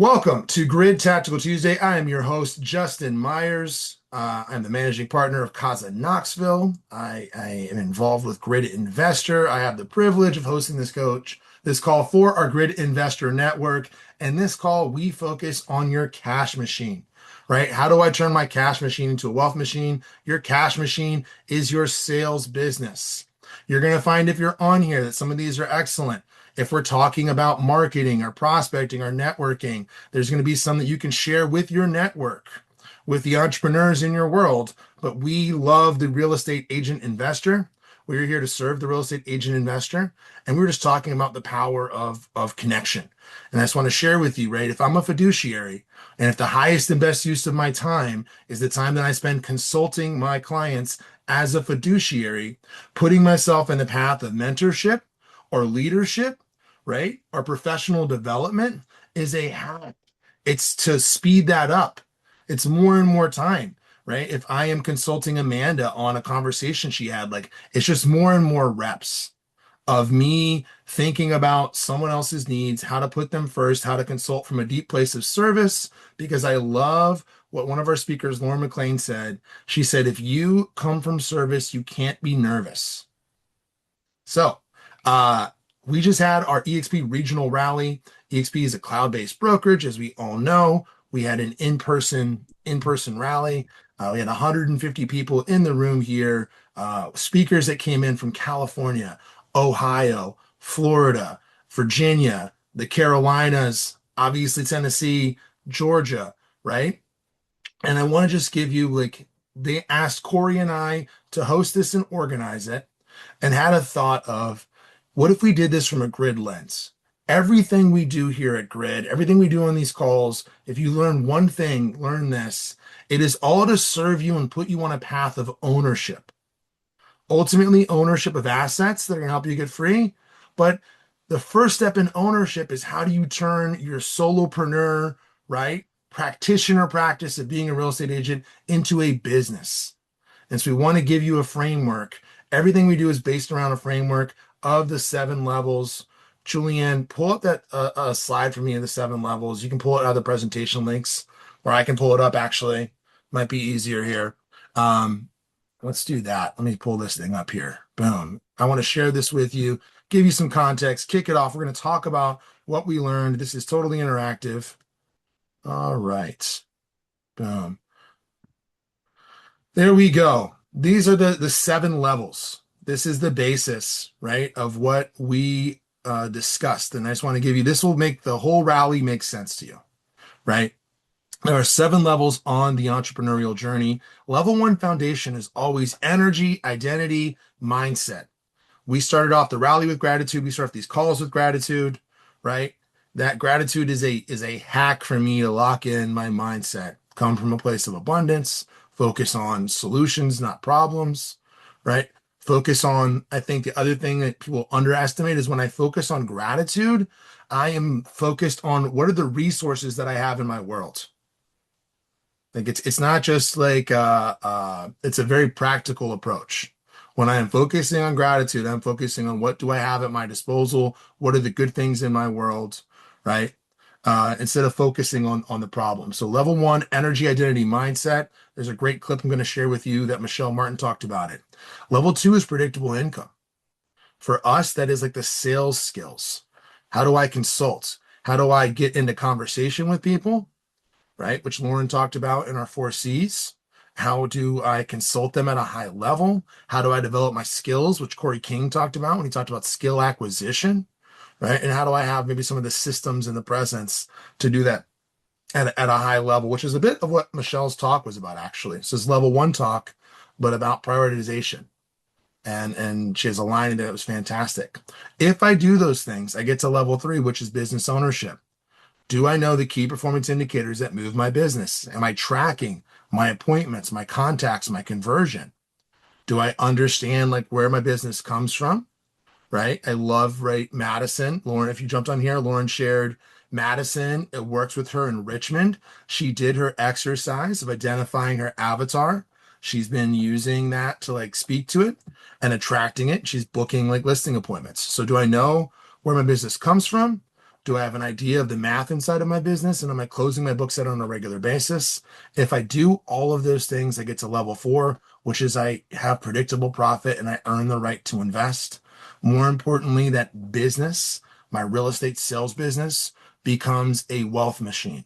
Welcome to Grid Tactical Tuesday. I am your host, Justin Myers. I'm the managing partner of Casa Knoxville. I am involved with Grid Investor. I have the privilege of hosting this call for our Grid Investor Network. And this call, we focus on your cash machine, right? How do I turn my cash machine into a wealth machine? Your cash machine is your sales business. You're going to find if you're on here that some of these are excellent. If we're talking about marketing or prospecting or networking, there's going to be some that you can share with your network, with the entrepreneurs in your world. But we love the real estate agent investor. We're here to serve the real estate agent investor. And we were just talking about the power of connection. And I just want to share with you, right? If I'm a fiduciary and if the highest and best use of my time is the time that I spend consulting my clients as a fiduciary, putting myself in the path of mentorship or leadership, right? Or professional development is a hack. It's to speed that up. It's more and more time, right? If I am consulting Amanda on a conversation she had, like it's just more and more reps of me thinking about someone else's needs, how to put them first, how to consult from a deep place of service, because I love what one of our speakers, Lauren McLean, said. She said, if you come from service, you can't be nervous. So, we just had our eXp regional rally. eXp is a cloud-based brokerage, as we all know. We had an in-person rally. We had 150 people in the room here. Speakers that came in from California, Ohio, Florida, Virginia, the Carolinas, obviously Tennessee, Georgia, right? And I want to just give you they asked Corey and I to host this and organize it, and had a thought of what if we did this from a grid lens? Everything we do here at Grid, everything we do on these calls, if you learn one thing, learn this. It is all to serve you and put you on a path of ownership. Ultimately, ownership of assets that are going to help you get free. But the first step in ownership is how do you turn your solopreneur, right? Practitioner practice of being a real estate agent into a business. And so we want to give you a framework. Everything we do is based around a framework of the 7 levels. Julianne, pull up that slide for me of the 7 levels. You can pull it out of the presentation links, or I can pull it up actually. Might be easier here. Let's do that. Let me pull this thing up here. Boom. I want to share this with you, give you some context, kick it off. We're going to talk about what we learned. This is totally interactive. All right. Boom. There we go. These are the 7 levels. This is the basis, right, of what we discussed. And I just want to give you, this will make the whole rally make sense to you, right? There are 7 levels on the entrepreneurial journey. Level 1 foundation is always energy, identity, mindset. We started off the rally with gratitude. We start off these calls with gratitude, right? That gratitude is a hack for me to lock in my mindset, come from a place of abundance, focus on solutions, not problems, right? Focus on, I think the other thing that people underestimate is when I focus on gratitude, I am focused on what are the resources that I have in my world. Like it's not just like it's a very practical approach. When I am focusing on gratitude, I'm focusing on what do I have at my disposal? What are the good things in my world, right? Instead of focusing on the problem. So level 1, energy, identity, mindset. There's a great clip I'm going to share with you that Michelle Martin talked about it. Level 2 is predictable income. For us, that is like the sales skills. How do I consult? How do I get into conversation with people, right? Which Lauren talked about in our 4 C's. How do I consult them at a high level? How do I develop my skills, which Corey King talked about when he talked about skill acquisition, right? And how do I have maybe some of the systems and the presence to do that at a high level, which is a bit of what Michelle's talk was about, actually. So it's level 1 talk, but about prioritization. And she has a line in there that was fantastic. If I do those things, I get to level 3, which is business ownership. Do I know the key performance indicators that move my business? Am I tracking my appointments, my contacts, my conversion? Do I understand like where my business comes from? Right? I love, right, Madison. Lauren, if you jumped on here, Lauren shared Madison. It works with her in Richmond. She did her exercise of identifying her avatar. She's been using that to like speak to it and attracting it. She's booking like listing appointments. So do I know where my business comes from? Do I have an idea of the math inside of my business? And am I closing my books out on a regular basis? If I do all of those things, I get to level four, which is I have predictable profit and I earn the right to invest. More importantly, that business, my real estate sales business, becomes a wealth machine.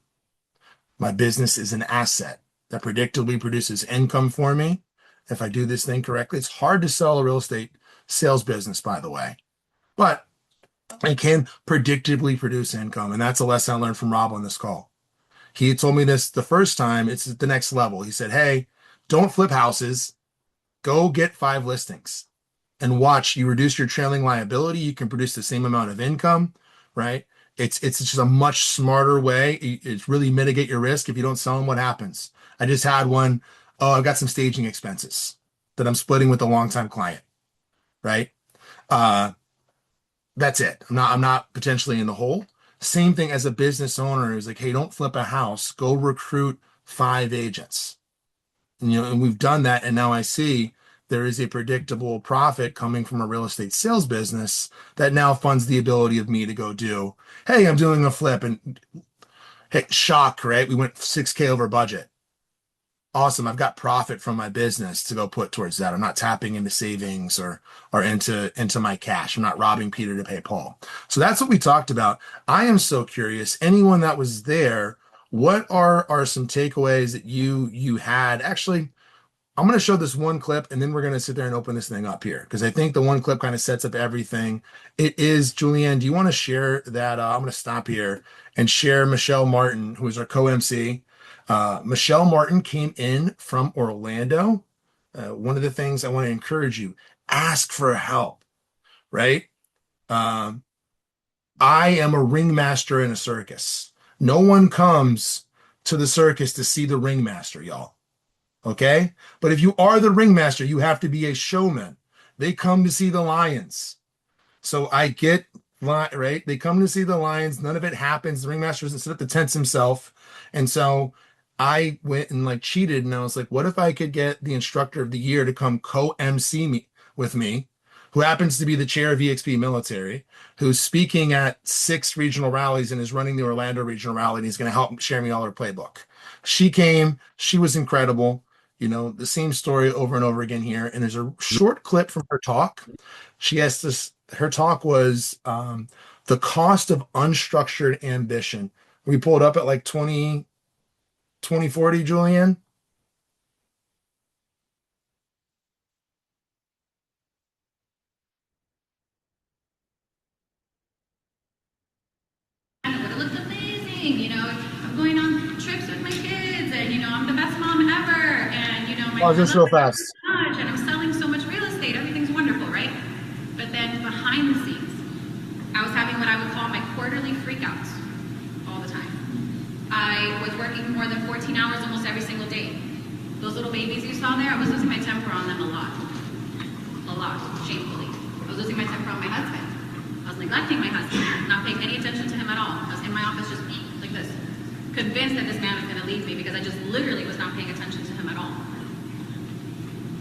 My business is an asset that predictably produces income for me. If I do this thing correctly, it's hard to sell a real estate sales business, by the way, but it can predictably produce income. And that's a lesson I learned from Rob on this call. He told me this the first time, it's at the next level. He said, hey, don't flip houses, go get 5 listings and watch. You reduce your trailing liability, you can produce the same amount of income, right? It's just a much smarter way. It's really mitigate your risk. If you don't sell them, what happens? I just had one. Oh, I've got some staging expenses that I'm splitting with a longtime client, right? Uh, that's it. I'm not potentially in the hole. Same thing as a business owner is like, hey, don't flip a house. Go recruit 5 agents. And we've done that, and now I see there is a predictable profit coming from a real estate sales business that now funds the ability of me to go do, hey, I'm doing a flip, and hey, shock, right? We went 6K over budget. Awesome. I've got profit from my business to go put towards that. I'm not tapping into savings or into my cash. I'm not robbing Peter to pay Paul. So that's what we talked about. I am so curious. Anyone that was there, what are some takeaways that you had? Actually, I'm going to show this one clip and then we're going to sit there and open this thing up here because I think the one clip kind of sets up everything. It is, Julianne, do you want to share that? I'm going to stop here and share Michelle Martin, who is our co-MC. Michelle Martin came in from Orlando. One of the things I want to encourage you, ask for help, right? Um, I am a ringmaster in a circus. No one comes to the circus to see the ringmaster, y'all. Okay? But if you are the ringmaster, you have to be a showman. They come to see the lions. So I get right. They come to see the lions. None of it happens. The ringmaster doesn't sit up the tents himself. And so I went and like cheated and I was like, what if I could get the instructor of the year to come co-MC me with me, who happens to be the chair of eXp military, who's speaking at 6 regional rallies and is running the Orlando regional rally, and he's going to help share me all her playbook. She came, she was incredible. The same story over and over again here. And there's a short clip from her talk. She has this, her talk was the cost of unstructured ambition. We pulled up at like 2040, Julianne. It would have looked amazing. I'm going on trips with my kids, and I'm the best mom ever, and my Oh, kids just real love me fast. so much, and I'm selling so much real estate. Everything's wonderful, right? But then behind the scenes, I was having what I would call my quarterly freakouts all the time. I was working more than 14 hours almost every single day. Those little babies you saw there, I was losing my temper on them a lot, shamefully. I was losing my temper on my husband. I was neglecting my husband, not paying any attention to him at all. I was in my office just like this, convinced that this man was going to leave me because I just literally was not paying attention to him at all.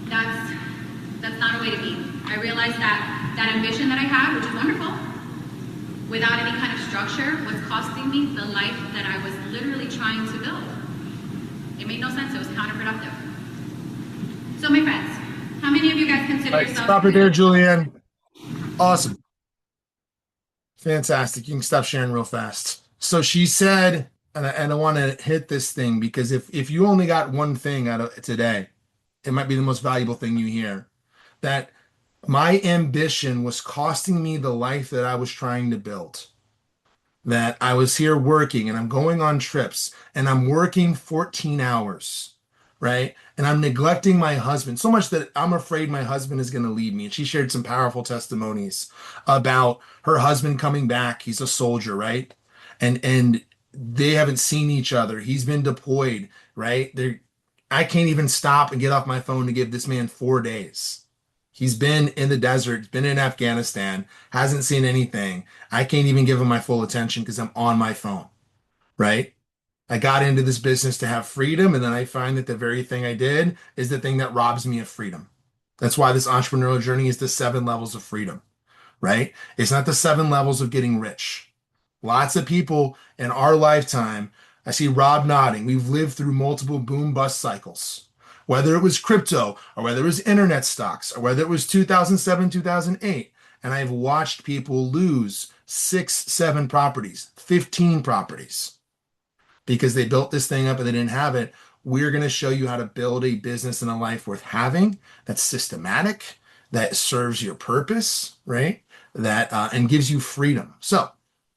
That's not a way to be. I realized that ambition that I had, which is wonderful, without any kind of structure, was costing me the life that I was literally trying to build. It made no sense. It was counterproductive. So my friends, how many of you guys consider All right, yourselves— stop it there, Julianne. Awesome. Fantastic. You can stop sharing real fast. So she said, and I want to hit this thing because if you only got one thing out of today, it might be the most valuable thing you hear. That my ambition was costing me the life that I was trying to build. That I was here working and I'm going on trips and I'm working 14 hours, right? And I'm neglecting my husband so much that I'm afraid my husband is going to leave me. And she shared some powerful testimonies about her husband coming back. He's a soldier, right? And they haven't seen each other. He's been deployed, right? I can't even stop and get off my phone to give this man 4 days. He's been in the desert, been in Afghanistan, hasn't seen anything. I can't even give him my full attention because I'm on my phone, right? I got into this business to have freedom, and then I find that the very thing I did is the thing that robs me of freedom. That's why this entrepreneurial journey is the 7 levels of freedom, right? It's not the 7 levels of getting rich. Lots of people in our lifetime. I see Rob nodding. We've lived through multiple boom bust cycles, whether it was crypto or whether it was internet stocks or whether it was 2007, 2008. And I've watched people lose six, seven properties, 15 properties because they built this thing up and they didn't have it. We're going to show you how to build a business and a life worth having that's systematic, that serves your purpose, right? That and gives you freedom. So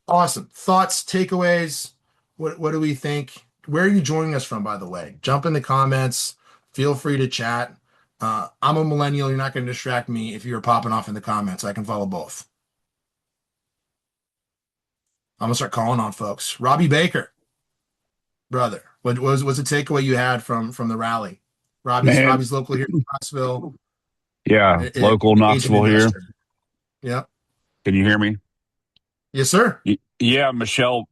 awesome. Thoughts, takeaways. What do we think? Where are you joining us from, by the way? Jump in the comments. Feel free to chat. I'm a millennial. You're not going to distract me if you're popping off in the comments. I can follow both. I'm gonna start calling on folks. Robbie Baker, brother, what was the takeaway you had from the rally? Robbie's Man, Robbie's local here in Knoxville, yeah, local agent Knoxville here. investor. Yep. Can you hear me? Yes, sir. Yeah, Michelle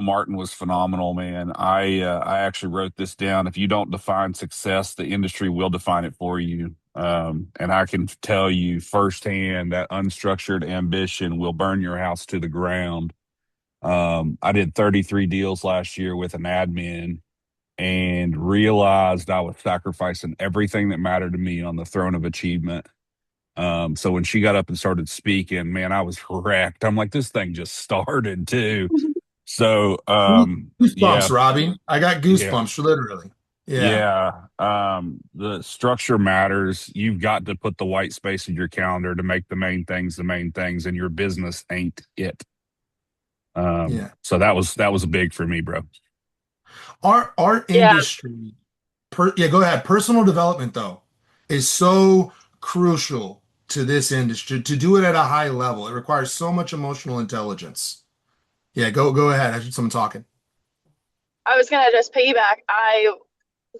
Martin was phenomenal, man. I actually wrote this down. If you don't define success, the industry will define it for you. And I can tell you firsthand that unstructured ambition will burn your house to the ground. I did 33 deals last year with an admin and realized I was sacrificing everything that mattered to me on the throne of achievement. So when she got up and started speaking, man, I was wrecked. I'm like, this thing just started too. So, Goosebumps, yeah, Robbie. I got yeah, goosebumps, literally. Yeah, yeah. The structure matters. You've got to put the white space in your calendar to make the main things, and your business ain't it. yeah. So that was a big for me, bro. Our Yeah, industry, yeah, go ahead. Personal development, though, is so crucial to this industry to do it at a high level. It requires so much emotional intelligence. Yeah, go ahead. I should someone talking. I was gonna just piggyback. I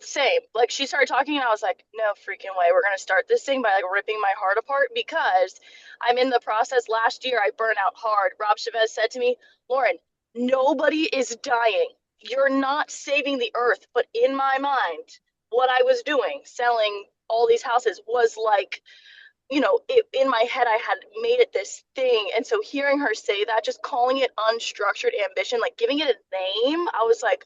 same. Like she started talking and I was like, no freaking way. We're gonna start this thing by like ripping my heart apart because I'm in the process. Last year I burnt out hard. Rob Chavez said to me, Lauren, nobody is dying. You're not saving the earth. But in my mind, what I was doing, selling all these houses, was like, in my head, I had made it this thing. And so hearing her say that, just calling it unstructured ambition, like giving it a name, I was like,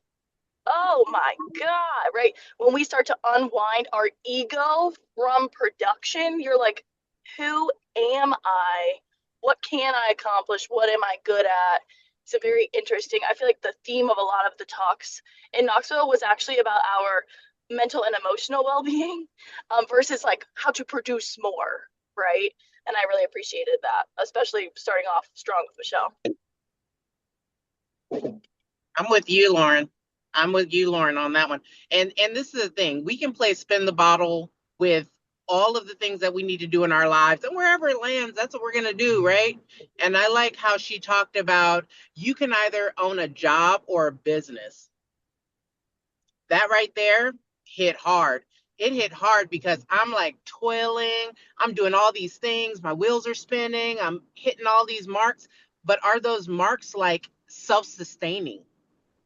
oh my God, right? When we start to unwind our ego from production, you're like, who am I? What can I accomplish? What am I good at? It's a very interesting. I feel like the theme of a lot of the talks in Knoxville was actually about our mental and emotional well-being versus like how to produce more, right? And I really appreciated that, especially starting off strong with Michelle. I'm with you, Lauren. I'm with you, Lauren, on that one. And this is the thing. We can play spin the bottle with all of the things that we need to do in our lives, and wherever it lands, that's what we're going to do, right? And I like how she talked about you can either own a job or a business. That right there hit hard. It hit hard because I'm like toiling, I'm doing all these things, my wheels are spinning, I'm hitting all these marks, but are those marks like self-sustaining?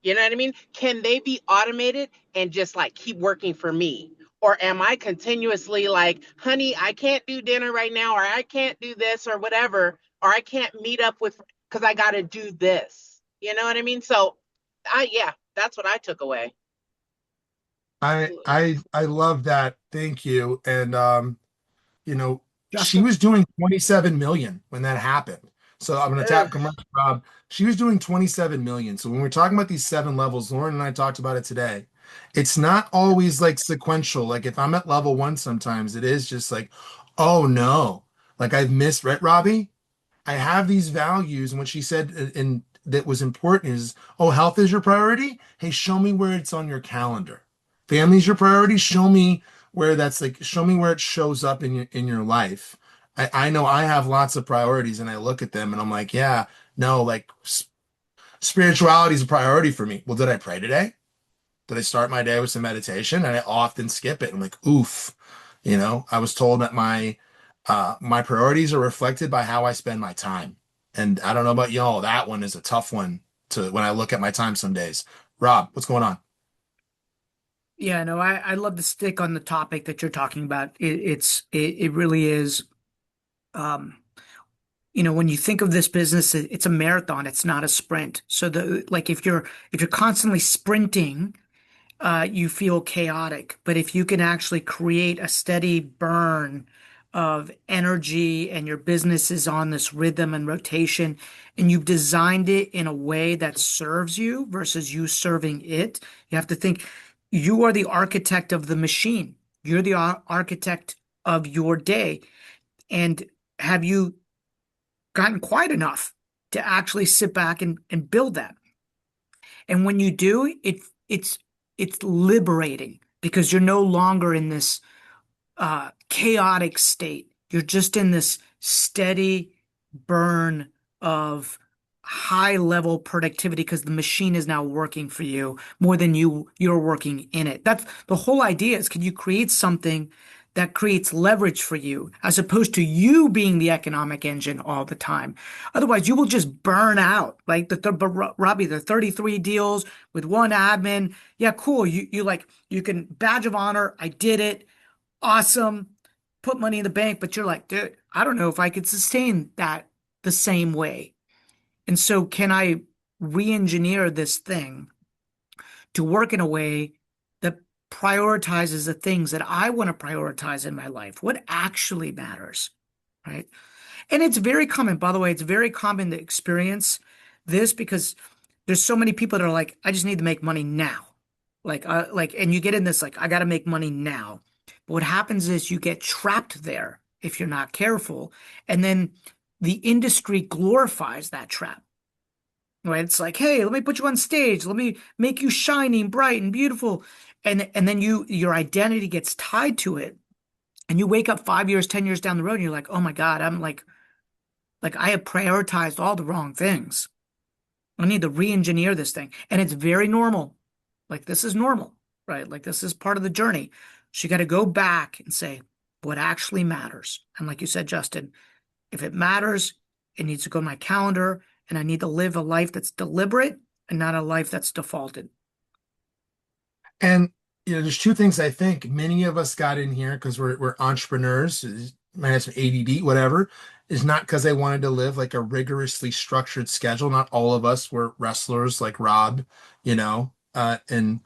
You know what I mean? Can they be automated and just like keep working for me? Or am I continuously like, honey, I can't do dinner right now, or I can't do this, or whatever, or I can't meet up with because I got to do this. You know what I mean? So, yeah, that's what I took away. I love that. Thank you. And you know, she Justin. was doing 27 million when that happened. So I'm gonna tap Ugh. commercial Rob. She was doing 27 million. So when we're talking about these seven levels, Lauren and I talked about it today. It's not always like sequential. Like if I'm at level one, sometimes it is just like, oh no, like I've missed, right, Robbie? I have these values, and what she said and that was important is, oh, health is your priority. Hey, show me where it's on your calendar. Family's your priority. Show me where that's like, show me where it shows up in your life. I know I have lots of priorities, and I look at them, and I'm like, yeah, no, like spirituality is a priority for me. Well, did I pray today? Did I start my day with some meditation? And I often skip it. I'm like, oof. I was told that my priorities are reflected by how I spend my time. And I don't know about y'all, that one is a tough one to when I look at my time some days. Rob, what's going on? Yeah, no, I love to stick on the topic that you're talking about. It really is. Um, when you think of this business, it's a marathon, it's not a sprint. So if you're constantly sprinting, you feel chaotic. But if you can actually create a steady burn of energy and your business is on this rhythm and rotation, and you've designed it in a way that serves you versus you serving it, you have to think you are the architect of the machine. You're the architect of your day. And have you gotten quiet enough to actually sit back and build that? And when you do, it's liberating because you're no longer in this chaotic state. You're just in this steady burn of high level productivity because the machine is now working for you more than you're working in it. That's the whole idea is can you create something that creates leverage for you as opposed to you being the economic engine all the time. Otherwise, you will just burn out. Like Robbie, the 33 deals with one admin. Yeah, cool. You can badge of honor. I did it. Awesome. Put money in the bank, but you're like, dude, I don't know if I could sustain that the same way. And so can I re-engineer this thing to work in a way that prioritizes the things that I want to prioritize in my life? What actually matters, right? And it's very common, by the way, it's very common to experience this because there's so many people that are like, I just need to make money now. And you get in this, like, I got to make money now. But what happens is you get trapped there if you're not careful. And then the industry glorifies that trap, right? It's like, hey, let me put you on stage. Let me make you shining, bright, and beautiful. And then your identity gets tied to it. And you wake up 5 years, 10 years down the road, and you're like, oh my God, I'm like I have prioritized all the wrong things. I need to re-engineer this thing. And it's very normal. Like this is normal, right? Like this is part of the journey. So you got to go back and say what actually matters. And like you said, Justin, if it matters, it needs to go to my calendar and I need to live a life that's deliberate and not a life that's defaulted. And there's two things I think many of us got in here because we're entrepreneurs, might have some ADD, whatever, is not because they wanted to live like a rigorously structured schedule. Not all of us were wrestlers like Rob, in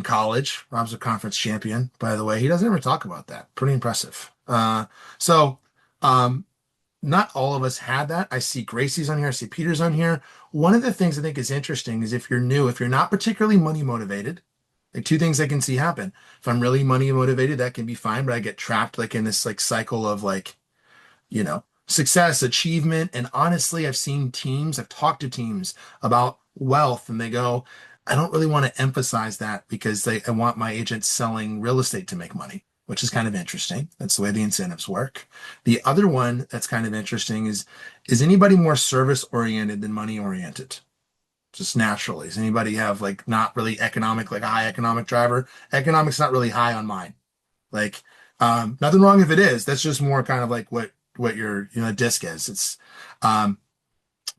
college. Rob's a conference champion, by the way. He doesn't ever talk about that. Pretty impressive. So not all of us had that. I see Gracie's on here. I see Peter's on here. One of the things I think is interesting is if you're new, if you're not particularly money motivated, like two things I can see happen. If I'm really money motivated, that can be fine, but I get trapped like in this like cycle of like, success, achievement. And honestly, I've talked to teams about wealth and they go, I don't really want to emphasize that because I want my agents selling real estate to make money, which is kind of interesting. That's the way the incentives work. The other one that's kind of interesting is anybody more service oriented than money oriented? Just naturally. Does anybody have like not really economic, like a high economic driver? Economics not really high on mine. Like, nothing wrong if it is. That's just more kind of like what your disc is. It's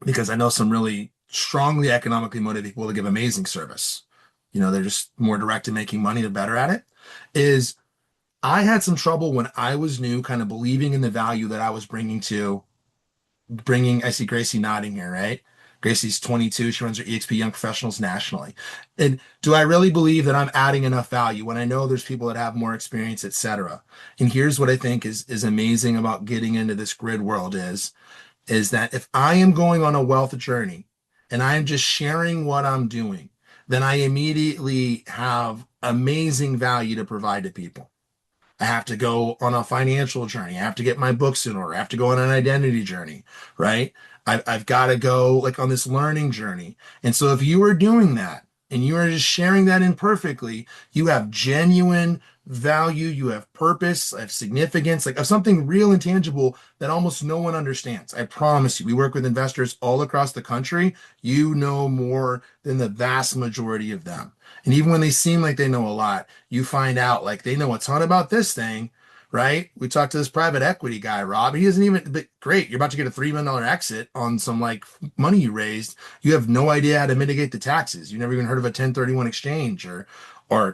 because I know some really strongly economically motivated people to give amazing service. They're just more direct to making money. They're better at it. Is I had some trouble when I was new, kind of believing in the value that I was bringing. I see Gracie nodding here, right? Gracie's 22. She runs her eXp Young Professionals nationally. And do I really believe that I'm adding enough value when I know there's people that have more experience, etc.? And here's what I think is amazing about getting into this grid world is that if I am going on a wealth journey and I'm just sharing what I'm doing, then I immediately have amazing value to provide to people. I have to go on a financial journey. I have to get my books in order. I have to go on an identity journey, right? I've got to go like on this learning journey. And so if you are doing that and you are just sharing that imperfectly, you have genuine value, you have purpose, have significance, like of something real and tangible that almost no one understands. I promise you, we work with investors all across the country. You know more than the vast majority of them. And even when they seem like they know a lot, you find out like they know a ton about this thing, right? We talked to this private equity guy, Rob. He doesn't even, but great. You're about to get a $3 million exit on some like money you raised. You have no idea how to mitigate the taxes. You've never even heard of a 1031 exchange or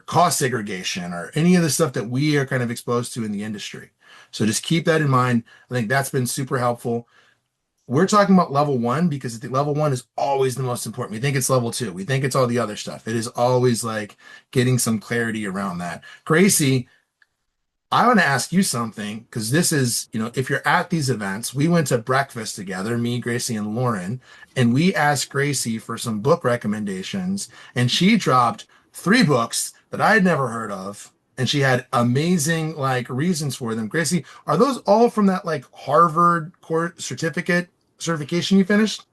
cost segregation or any of the stuff that we are kind of exposed to in the industry. So just keep that in mind. I think that's been super helpful. We're talking about level one because I think level one is always the most important. We think it's level two. We think it's all the other stuff. It is always like getting some clarity around that. Gracie, I want to ask you something because this is, if you're at these events, we went to breakfast together, me, Gracie, and Lauren, and we asked Gracie for some book recommendations, and she dropped three books that I had never heard of, and she had amazing like reasons for them. Gracie, are those all from that like Harvard course certification you finished?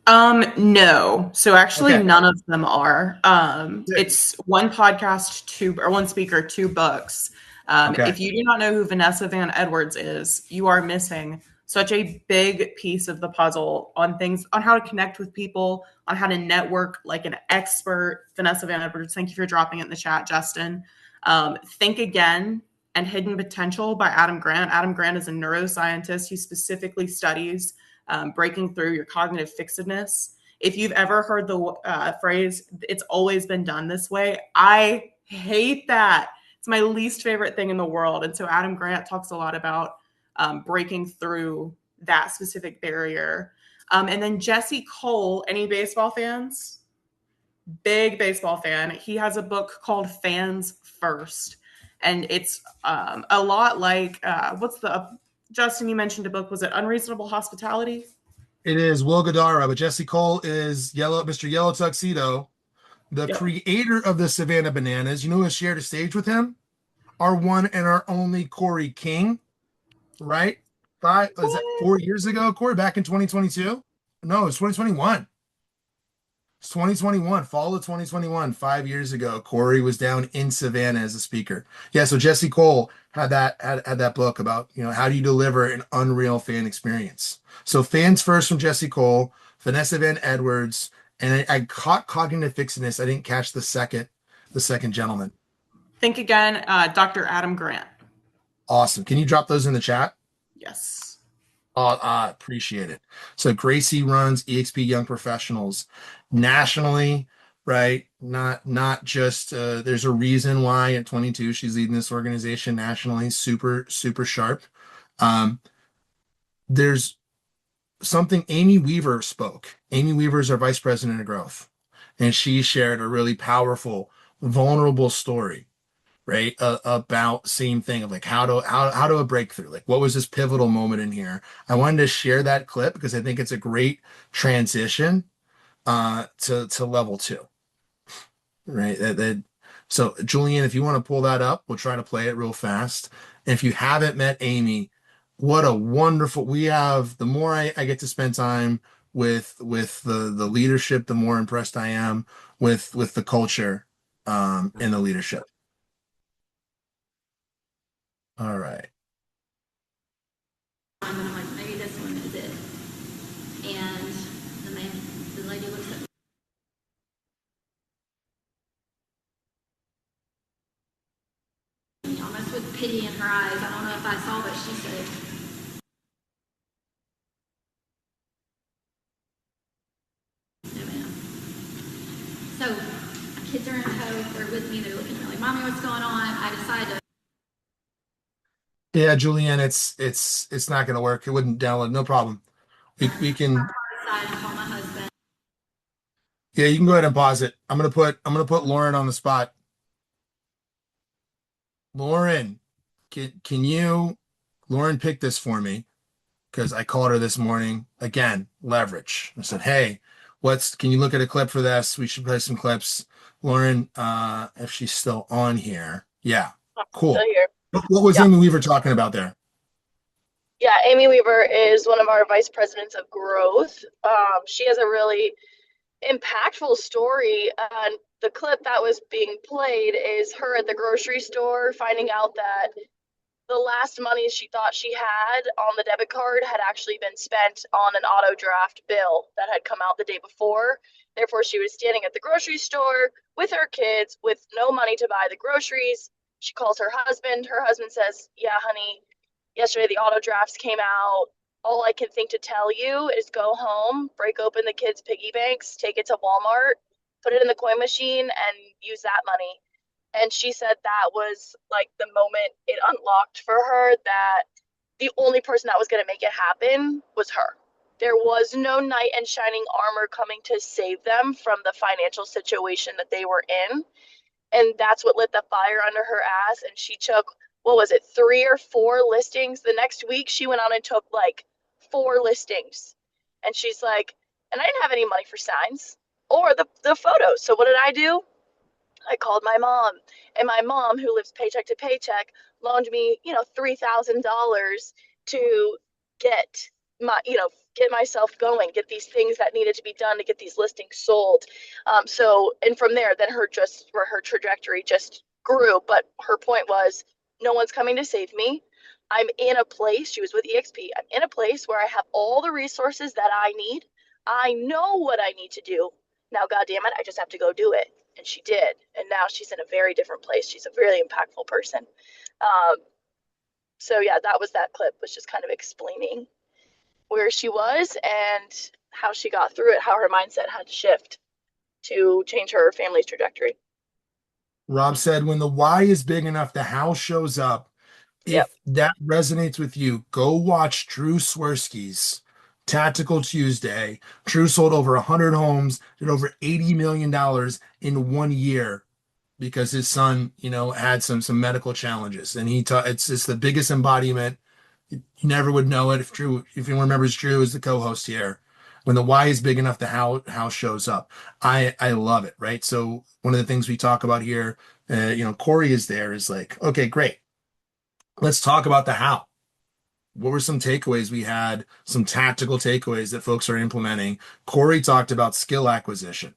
No. So actually Okay. none of them are. Good. It's one podcast, one speaker, two books. Okay. If you do not know who Vanessa Van Edwards is, you are missing such a big piece of the puzzle on things, on how to connect with people, on how to network like an expert. Vanessa Van Edwards, thank you for dropping it in the chat, Justin. Think Again and Hidden Potential by Adam Grant. Adam Grant is a neuroscientist who specifically studies breaking through your cognitive fixedness. If you've ever heard the phrase, it's always been done this way, I hate that. It's my least favorite thing in the world. And so Adam Grant talks a lot about breaking through that specific barrier. And then Jesse Cole, any baseball fans? Big baseball fan. He has a book called Fans First. And it's a lot like, Justin, you mentioned a book. Was it Unreasonable Hospitality? It is Will Guidara, but Jesse Cole is Mr. Yellow Tuxedo, the Yep. creator of the Savannah Bananas. You know who shared a stage with him? Our one and our only Corey King, right? Was that 4 years ago, Corey? Back in 2022? No, it was 2021. It's 2021, fall of 2021, 5 years ago. Corey was down in Savannah as a speaker. Yeah, so Jesse Cole had that book about, how do you deliver an unreal fan experience. So Fans First from Jesse Cole, Vanessa Van Edwards, and I caught cognitive fixedness. I didn't catch the second gentleman. Think Again, Dr. Adam Grant. Awesome. Can you drop those in the chat? Yes. I appreciate it. So Gracie runs eXp Young Professionals nationally, right? Not just there's a reason why at 22 she's leading this organization nationally, super, super sharp. There's something Amy Weaver spoke. Amy Weaver is our vice president of growth, and she shared a really powerful, vulnerable story, right? About same thing of like how to a breakthrough. Like what was this pivotal moment in here? I wanted to share that clip because I think it's a great transition to level two, right? So Julian, if you want to pull that up, we'll try to play it real fast. And if you haven't met Amy, what a wonderful we have. The more I get to spend time with the leadership, the more impressed I am with the culture and the leadership. All right. And I'm like, maybe this one is it. And then the lady looks at me. Almost with pity in her eyes. I don't know if I saw what she said. No, ma'am. So, my kids are in tow. They're with me. They're looking at me like, Mommy, what's going on? I decided to. Yeah, Julianne, it's not gonna work. It wouldn't download. No problem. We can. Decide to call my husband. Yeah, you can go ahead and pause it. I'm gonna put Lauren on the spot. Lauren, can you Lauren pick this for me? Because I called her this morning. Again, leverage. I said, hey, can you look at a clip for this? We should play some clips. Lauren, if she's still on here. Yeah, cool. Still here. What was Yeah. Amy Weaver talking about there? Yeah, Amy Weaver is one of our vice presidents of growth. She has a really impactful story. The clip that was being played is her at the grocery store finding out that the last money she thought she had on the debit card had actually been spent on an auto draft bill that had come out the day before. Therefore, she was standing at the grocery store with her kids with no money to buy the groceries. She calls her husband. Her husband says, yeah, honey, yesterday the auto drafts came out. All I can think to tell you is go home, break open the kids' piggy banks, take it to Walmart, put it in the coin machine, and use that money. And she said that was like the moment it unlocked for her that the only person that was going to make it happen was her. There was no knight in shining armor coming to save them from the financial situation that they were in. And that's what lit the fire under her ass. And she took, what was it, 3 or 4 listings. The next week, she went on and took like 4 listings. And she's like, and I didn't have any money for signs or the photos. So what did I do? I called my mom, and my mom, who lives paycheck to paycheck, loaned me, $3,000 to get get myself going, get these things that needed to be done to get these listings sold. And from there, then her trajectory just grew. But her point was, no one's coming to save me. I'm in a place. She was with eXp. I'm in a place where I have all the resources that I need. I know what I need to do. Now, God damn it, I just have to go do it. And she did. And now she's in a very different place. She's a really impactful person. So yeah, that clip was just kind of explaining where she was and how she got through it, how her mindset had to shift to change her family's trajectory. Rob said, when the why is big enough, the how shows up. Yep. If that resonates with you, go watch Drew Swirsky's Tactical Tuesday. Drew sold over 100 homes, did over $80 million in 1 year because his son, had some medical challenges. And it's the biggest embodiment. You never would know it if anyone remembers Drew is the co-host here. When the why is big enough, the how shows up. I love it, right? So one of the things we talk about here, Corey is there, is like, okay, great. Let's talk about the how. What were some takeaways we had, some tactical takeaways that folks are implementing? Corey talked about skill acquisition,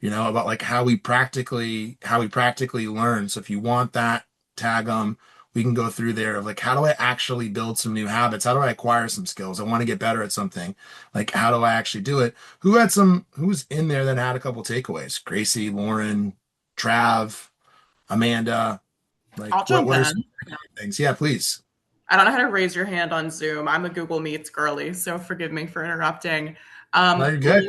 about like how we practically learn. So if you want that, tag them. We can go through there of like, how do I actually build some new habits? How do I acquire some skills? I want to get better at something. Like, how do I actually do it? Who's in there that had a couple takeaways? Gracie, Lauren, Trav, Amanda. Like, I'll jump what are in. some things? Yeah, please. I don't know how to raise your hand on Zoom. I'm a Google Meets girly, so forgive me for interrupting. No, you're good.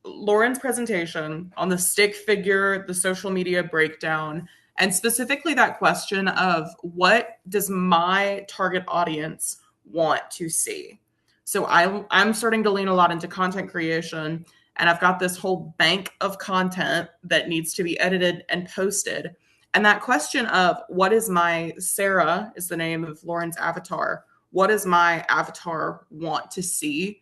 Lauren's presentation on the stick figure, the social media breakdown, and specifically that question of what does my target audience want to see? So I'm starting to lean a lot into content creation, and I've got this whole bank of content that needs to be edited and posted. And that question of what is my, Sarah is the name of Lauren's avatar, what does my avatar want to see,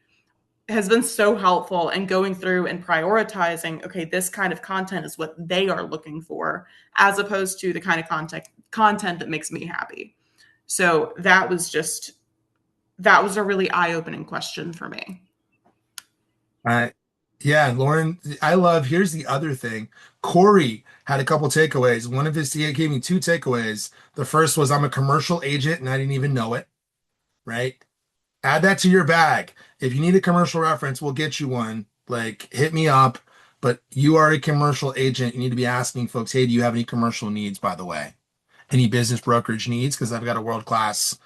has been so helpful in going through and prioritizing, okay, this kind of content is what they are looking for, as opposed to the kind of content that makes me happy. So that was a really eye-opening question for me. Yeah, Lauren, here's the other thing. Corey had a couple takeaways. He gave me 2 takeaways. The first was, I'm a commercial agent and I didn't even know it, right? Add that to your bag. If you need a commercial reference, we'll get you one. Like, hit me up. But you are a commercial agent. You need to be asking folks, hey, do you have any commercial needs, by the way? Any business brokerage needs? Because I've got a world-class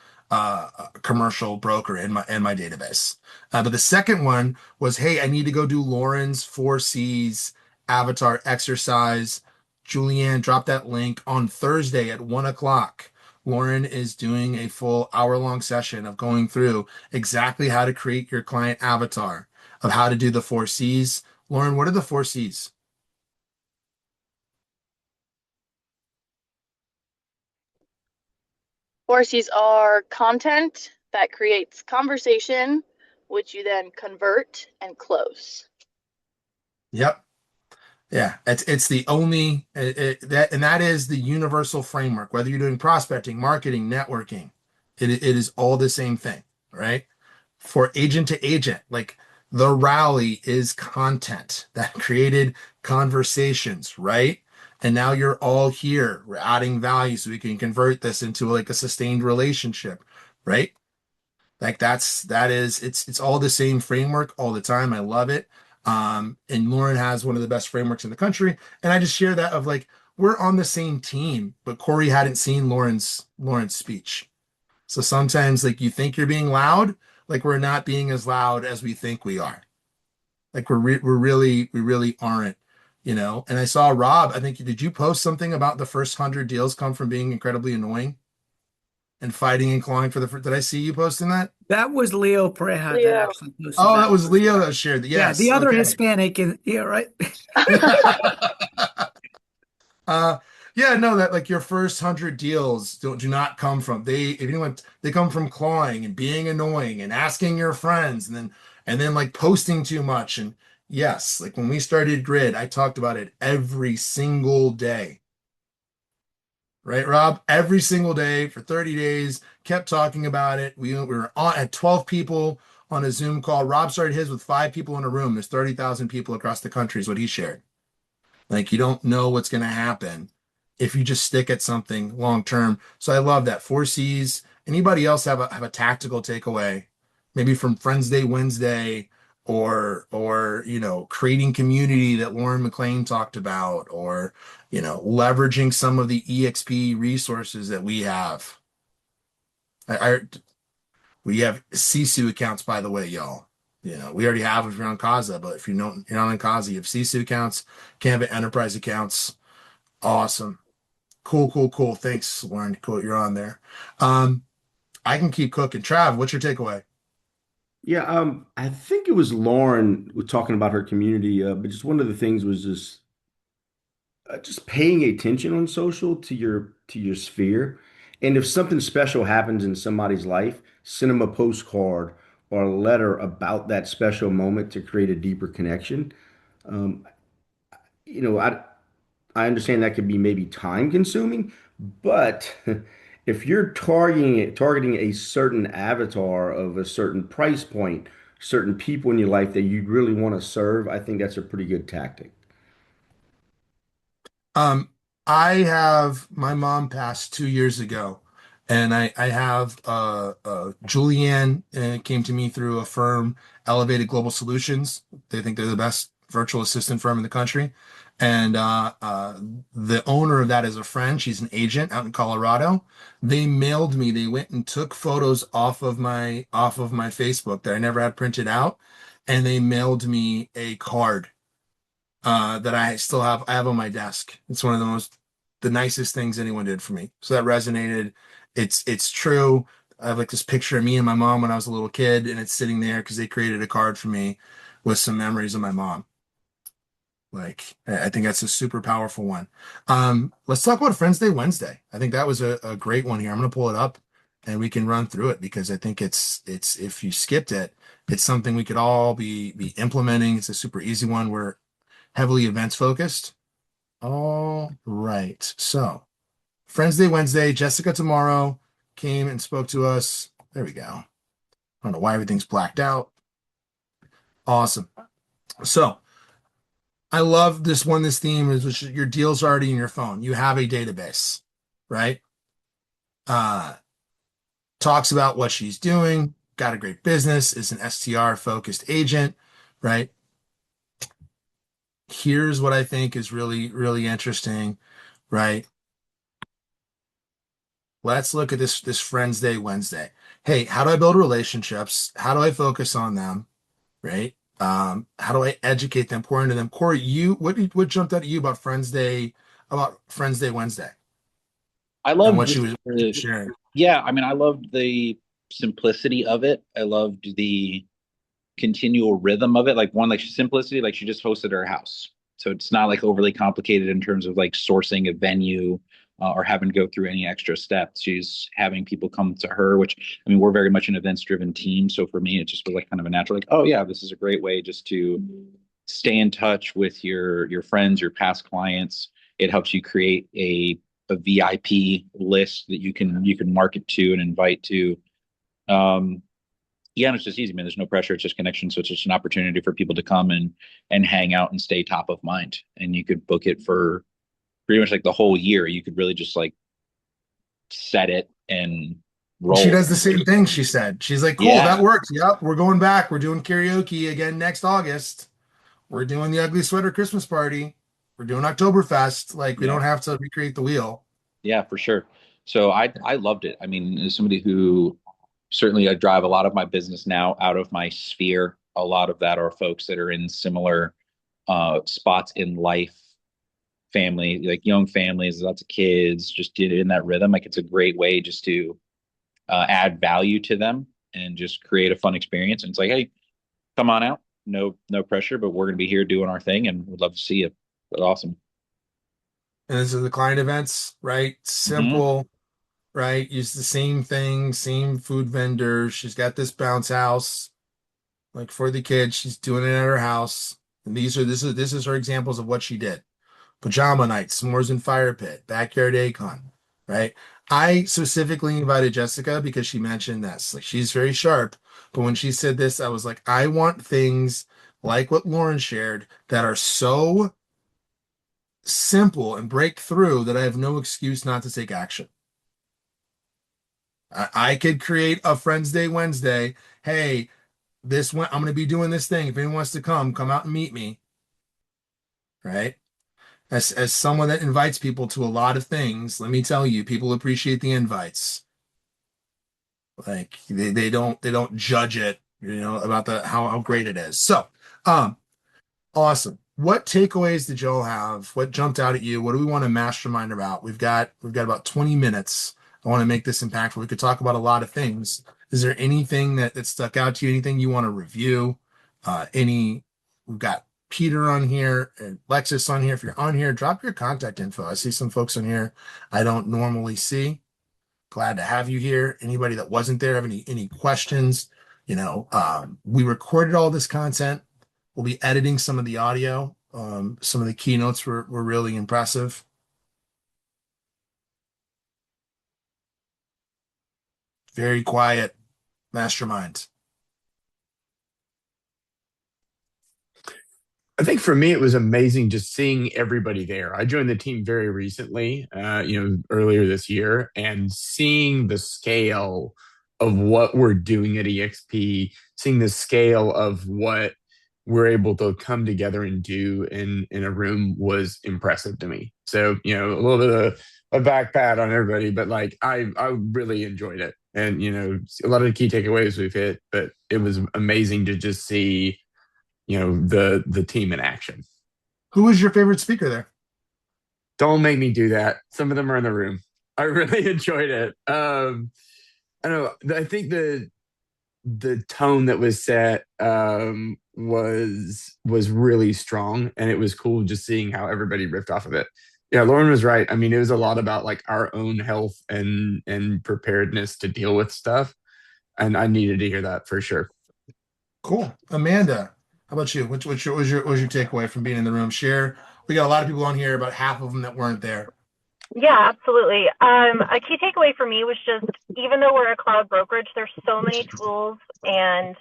commercial broker in my database. But the second one was, hey, I need to go do Lauren's 4C's avatar exercise. Julianne, drop that link on Thursday at 1 o'clock. Lauren is doing a full hour-long session of going through exactly how to create your client avatar, of how to do the 4C's. Lauren, what are the 4C's? 4C's are content that creates conversation, which you then convert and close. Yep. Yeah, it's the only that is the universal framework. Whether you're doing prospecting, marketing, networking, it is all the same thing, right? For agent to agent, like the rally is content that created conversations, right? And now you're all here. We're adding value so we can convert this into like a sustained relationship, right? Like it's all the same framework all the time. I love it. And Lauren has one of the best frameworks in the country. And I just share that of like, we're on the same team, but Corey hadn't seen Lauren's speech. So sometimes like you think you're being loud, like we're not being as loud as we think we are. Like we really aren't. you know. And I saw Rob, I think, did you post something about the first 100 deals come from being incredibly annoying and fighting and clawing for the first? Did I see you posting that? That was Leo Pareja that Leo. actually posted Oh, that that. was Leo that shared that. Yeah, the Yes. other Okay. Hispanic, yeah, right. Uh, yeah, no, that like your first 100 deals do not come from if anyone they come from clawing and being annoying and asking your friends and then like posting too much. And yes, like when we started Grid, I talked about it every single day. Right, Rob? Every single day for 30 days, kept talking about it. We were on at 12 people on a Zoom call. Rob started his with 5 people in a room. There's 30,000 people across the country, is what he shared. Like you don't know what's going to happen if you just stick at something long term. So I love that. Four C's. Anybody else have a tactical takeaway, maybe from Friends Day Wednesday, or you know, creating community that Lauren McLean talked about, or you know, leveraging some of the eXp resources that we have. I we have Sisu accounts, by the way, y'all. You know, we already have if you're on Kaza, but if you're not on Kaza, you have Sisu accounts, Canva enterprise accounts. Awesome. Cool, cool, cool. Thanks, Lauren. Cool, you're on there. Um, I can keep cooking. Trav, what's your takeaway? Yeah, I think it was Lauren was talking about her community, but just one of the things was just paying attention on social to your sphere. And if something special happens in somebody's life, send them a postcard or a letter about that special moment to create a deeper connection. Um, you know, I understand that could be maybe time consuming, but if you're targeting a certain avatar of a certain price point, certain people in your life that you really want to serve, I think that's a pretty good tactic. Um, I have my mom passed 2 years ago, and I have Julianne came to me through a firm, Elevated Global Solutions. They think they're the best virtual assistant firm in the country, and the owner of that is a friend. She's an agent out in Colorado. They mailed me. They went and took photos off of my Facebook that I never had printed out, and they mailed me a card that I have on my desk. It's one of the nicest things anyone did for me. So that resonated. It's true. I have like this picture of me and my mom when I was a little kid, and it's sitting there because they created a card for me with some memories of my mom. Like I think that's a super powerful one. Let's talk about Friends Day Wednesday. I think that was a great one here. I'm gonna pull it up and we can run through it because I think it's if you skipped it, it's something we could all be implementing. It's a super easy one. We're heavily events focused. All right. So, Friends Day Wednesday, Jessica tomorrow came and spoke to us. There we go. I don't know why everything's blacked out. Awesome. So, I love this theme is which your deals already in your phone. You have a database, right? Uh, talks about what she's doing, got a great business, is an STR focused agent, right? Here's what I think is really, really interesting, right? Let's look at this Friends Day Wednesday. Hey, how do I build relationships? How do I focus on them? Right? How do I educate them, pour into them? Corey, what jumped out at you about Friends Day Wednesday I and loved what just she was sharing? yeah, I mean, I loved the simplicity of it. I loved the continual rhythm of it. Like one, like simplicity, like she just hosted her house. So it's not like overly complicated in terms of like sourcing a venue or having to go through any extra steps. She's having people come to her, which I mean, we're very much an events driven team. So for me, it just was like kind of a natural, like, oh yeah, this is a great way just to stay in touch with your friends, your past clients. It helps you create a VIP list that you can market to and invite to. Um, yeah, and it's just easy, man. There's no pressure. It's just connection. So it's just an opportunity for people to come and hang out and stay top of mind. And you could book it for pretty much like the whole year. You could really just like set it and She roll. does the same thing, she said. She's like, cool, that Yeah. works. Yep, we're going back. We're doing karaoke again next August. We're doing the Ugly Sweater Christmas party. We're doing Oktoberfest. Like, we Yeah. don't have to recreate the wheel. Yeah, for sure. So I loved it. I mean, as somebody who certainly I drive a lot of my business now out of my sphere. A lot of that are folks that are in similar spots in life, family, like young families, lots of kids, just in that rhythm. Like it's a great way just to add value to them and just create a fun experience. And it's like, hey, come on out. No pressure, but we're gonna be here doing our thing, and we'd love to see you. That's awesome. And this is the client events, right? Hmm. Simple, right? Use the same thing, same food vendor. She's got this bounce house, like for the kids. She's doing it at her house. And this is her examples of what she did. Pajama night, s'mores and fire pit, backyard acon, right? I specifically invited Jessica because she mentioned this. Like she's very sharp, but when she said this, I was like, I want things like what Lauren shared that are so simple and break through that I have no excuse not to take action. I could create a Friends Day Wednesday. Hey, I'm going to be doing this thing. If anyone wants to come out and meet me, right? As someone that invites people to a lot of things, let me tell you, people appreciate the invites. Like they don't judge it, about the how great it is. So, um, awesome. What takeaways did y'all have? What jumped out at you? What do we want to mastermind about? We've got about 20 minutes. I want to make this impactful. We could talk about a lot of things. Is there anything that stuck out to you? Anything you want to review? We've got Peter on here and Lexus on here. If you're on here, drop your contact info. I see some folks on here I don't normally see. Glad to have you here. Anybody that wasn't there, have any questions? We recorded all this content. We'll be editing some of the audio. Some of the keynotes were really impressive. Very quiet mastermind. I think for me, it was amazing just seeing everybody there. I joined the team very recently, earlier this year, and seeing the scale of what we're doing at eXp, seeing the scale of what we're able to come together and do in a room was impressive to me. So, a little bit of a back pat on everybody, but like I really enjoyed it. And, a lot of the key takeaways we've hit, but it was amazing to just see the team in action. Who was your favorite speaker there? Don't make me do that. Some of them are in the room. I really enjoyed it. I don't know. I think the tone that was set was really strong, and it was cool just seeing how everybody riffed off of it. Yeah, Lauren was right. I mean, it was a lot about like our own health and preparedness to deal with stuff, and I needed to hear that for sure. Cool. Amanda, how about you? What was your takeaway from being in the room? Share. We got a lot of people on here, about half of them that weren't there. Yeah, absolutely. A key takeaway for me was just, even though we're a cloud brokerage, there's so many tools and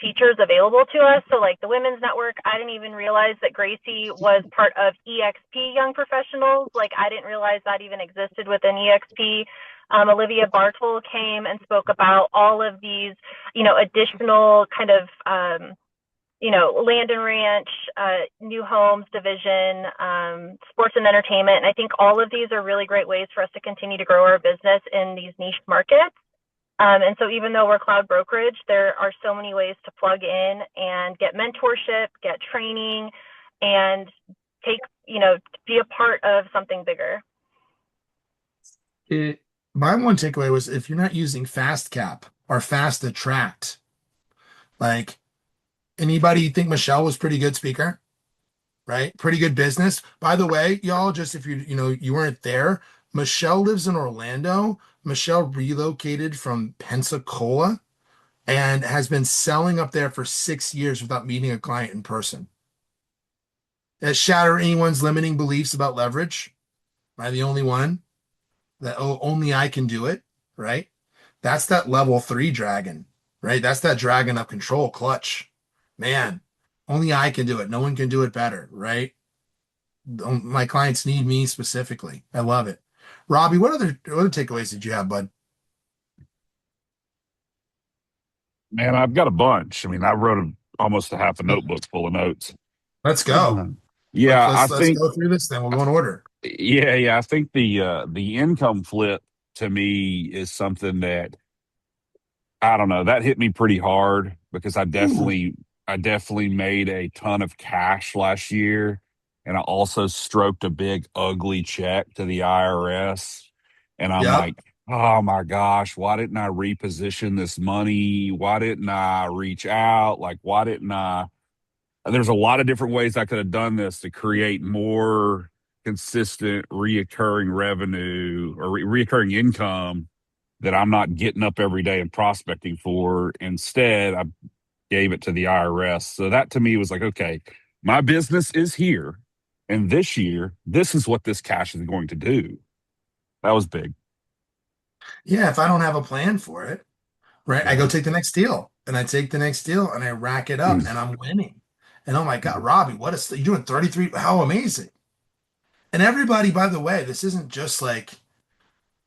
features available to us. So like the women's network, I didn't even realize that Gracie was part of eXp Young Professionals. Like I didn't realize that even existed within eXp. Olivia Bartol came and spoke about all of these, additional kind of, land and ranch, new homes division, sports and entertainment. And I think all of these are really great ways for us to continue to grow our business in these niche markets. And so even though we're cloud brokerage, there are so many ways to plug in and get mentorship, get training, and be a part of something bigger. My one takeaway was, if you're not using Fast Cap or Fast Attract, like, anybody think Michelle was pretty good speaker, right? Pretty good business. By the way, y'all, just if you weren't there, Michelle lives in Orlando. Michelle relocated from Pensacola and has been selling up there for 6 years without meeting a client in person. That shatter anyone's limiting beliefs about leverage. Am I the only one? That, oh, only I can do it, right? That's that level 3 dragon, right? That's that dragon of control clutch. Man, only I can do it. No one can do it better, right? My clients need me specifically. I love it. Robbie, what other takeaways did you have, bud? Man, I've got a bunch. I mean, I wrote almost a half a notebook full of notes. Let's go. Yeah, I Let's think go through this then. We'll go in order. yeah, I think the income flip to me is something that I don't know, that hit me pretty hard because I Ooh. definitely I definitely made a ton of cash last year. And I also stroked a big, ugly check to the IRS. And I'm Yep. like, oh my gosh, why didn't I reposition this money? Why didn't I reach out? Like, why didn't I? There's a lot of different ways I could have done this to create more consistent, reoccurring revenue or reoccurring income that I'm not getting up every day and prospecting for. Instead, I gave it to the IRS. So that to me was like, okay, my business is here. And this year, this is what this cash is going to do. That was big. Yeah, if I don't have a plan for it, right, I Yeah. go take the next deal and I take the next deal and I rack it up Mm. and I'm winning. And oh my God, Robbie, you're doing 33. How amazing. And everybody, by the way, this isn't just like